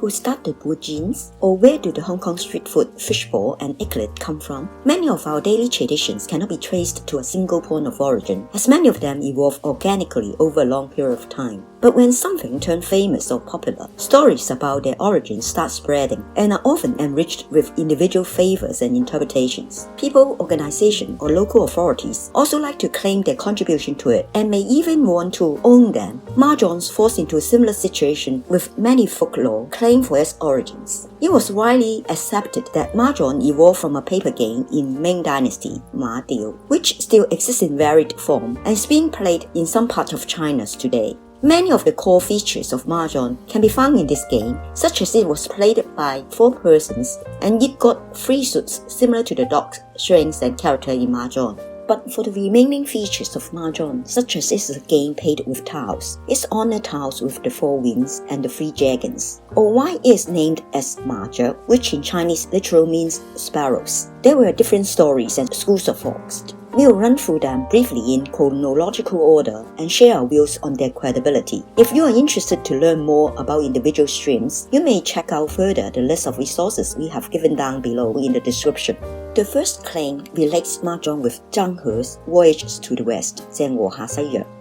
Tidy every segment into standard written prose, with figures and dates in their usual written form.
who started blue jeans? Or where do the Hong Kong street food fishball and egglet come from? Many of our daily traditions cannot be traced to a single point of origin, as many of them evolve organically over a long period of time. But when something turns famous or popular, stories about their origins start spreading and are often enriched with individual favors and interpretations. People, organizations, or local authorities also like to claim their contribution to it and may even want to own them. Mahjong falls into a similar situation with many folklore claim for its origins. It was widely accepted that Mahjong evolved from a paper game in Ming Dynasty, Mah-Jong, which still exists in varied form and is being played in some parts of China today. Many of the core features of Mahjong can be found in this game, such as it was played by 4 persons and it got 3 suits similar to the dogs, strings, and character in Mahjong. But for the remaining features of Mahjong, such as it's a game played with tiles, it's honor tiles with the 4 winds and the 3 dragons, or why it is named as Mah-Jong, which in Chinese literally means sparrows. There were different stories and schools of thought. We'll run through them briefly in chronological order and share our views on their credibility. If you are interested to learn more about individual streams, you may check out further the list of resources we have given down below in the description. The first claim relates Mahjong with Zhang He's voyages to the west,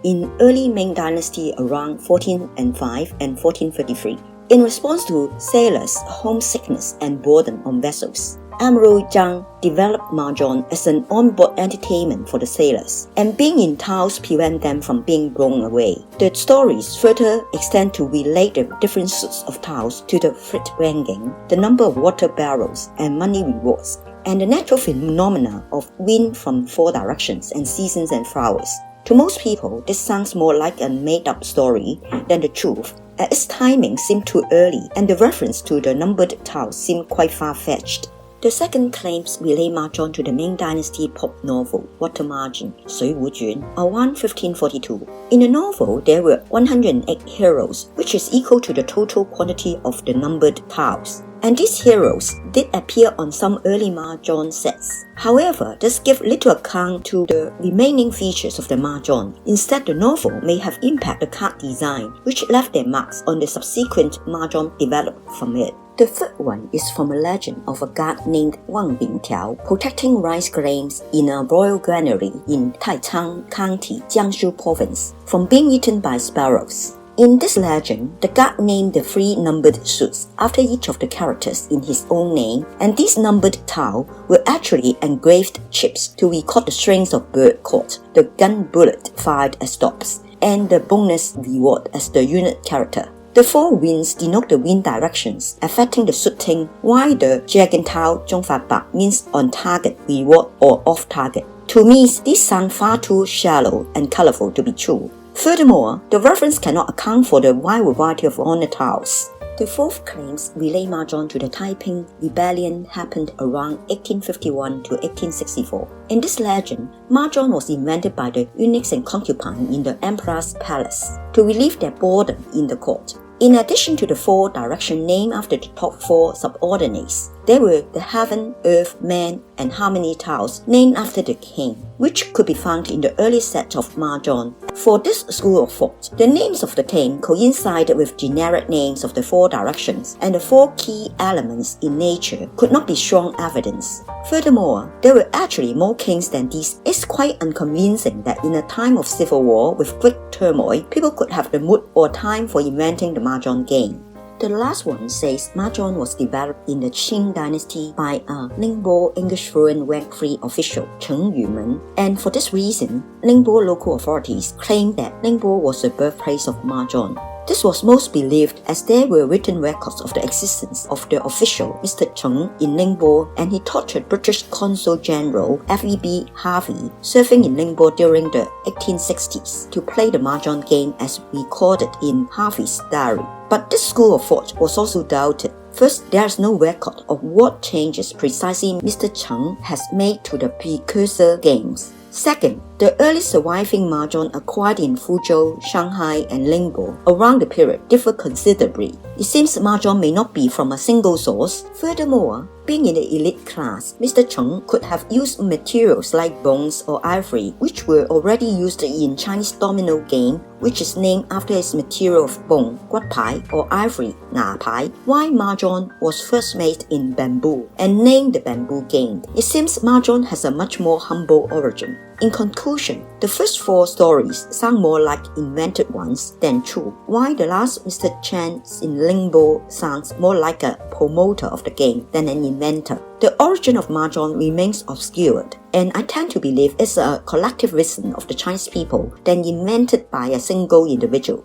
in early Ming Dynasty around 1405 and 1433. In response to sailors' homesickness and boredom on vessels, Admiral Zhang developed Mahjong as an on-board entertainment for the sailors, and being in tiles prevent them from being blown away. The stories further extend to relate the different suits of tiles to the freight ranking, the number of water barrels, and money rewards, and the natural phenomena of wind from 4 directions and seasons and flowers. To most people, this sounds more like a made-up story than the truth, as its timing seemed too early and the reference to the numbered tiles seemed quite far-fetched. The second claims relate Mahjong to the Ming Dynasty pulp novel Mahjong, 水滸傳, around 1542. In the novel, there were 108 heroes, which is equal to the total quantity of the numbered tiles. And these heroes did appear on some early Mahjong sets. However, this gives little account to the remaining features of the Mahjong. Instead, the novel may have impacted the card design, which left their marks on the subsequent Mahjong developed from it. The third one is from a legend of a guard named Wang Bing protecting rice grains in a royal granary in Taichang County, Jiangsu Province, from being eaten by sparrows. In this legend, the god named the 3 numbered suits after each of the characters in his own name, and these numbered tiles were actually engraved chips to record the strings of bird caught, the gun bullet fired as stops, and the bonus reward as the unit character. The 4 winds denote the wind directions affecting the shooting, while the dragon tile 中法白 means on target, reward, or off target. To me, these sound far too shallow and colorful to be true. Furthermore, the reference cannot account for the wide variety of honor tiles. The fourth claims relay Mah-Jong to the Taiping Rebellion happened around 1851 to 1864. In this legend, Mah-Jong was invented by the eunuchs and concubines in the emperor's palace to relieve their boredom in the court. In addition to the 4 directions named after the top 4 subordinates, there were the Heaven, Earth, Man, and Harmony tiles named after the king, which could be found in the early set of Mah-Jong. For this school of thought, the names of the king coincided with generic names of the 4 directions, and the 4 key elements in nature could not be strong evidence. Furthermore, there were actually more kings than these. It's quite unconvincing that in a time of civil war with great turmoil, people could have the mood or time for inventing the Mahjong game. The last one says Mahjong was developed in the Qing dynasty by a Ningbo English fluent rank-free official, Cheng Yumen, and for this reason, Ningbo local authorities claimed that Ningbo was the birthplace of Mahjong. This was most believed as there were written records of the existence of the official Mr. Cheng in Ningbo, and he tortured British Consul General F.E.B. Harvey, serving in Ningbo during the 1860s, to play the Mahjong game as recorded in Harvey's diary. But this school of thought was also doubted. First, there is no record of what changes precisely Mr. Cheng has made to the precursor games. Second, The early surviving Mahjong acquired in Fuzhou, Shanghai, and Ningbo around the period differ considerably. It seems Mahjong may not be from a single source. Furthermore, being in the elite class, Mr. Cheng could have used materials like bones or ivory, which were already used in Chinese domino game, which is named after its material of bone, guat pai, or ivory, nga pai, while Mahjong was first made in bamboo and named the bamboo game. It seems Mahjong has a much more humble origin. In conclusion, the first 4 stories sound more like invented ones than true, while the last Mr. Chen's in Ningbo sounds more like a promoter of the game than an inventor. The origin of Mahjong remains obscured, and I tend to believe it's a collective wisdom of the Chinese people than invented by a single individual.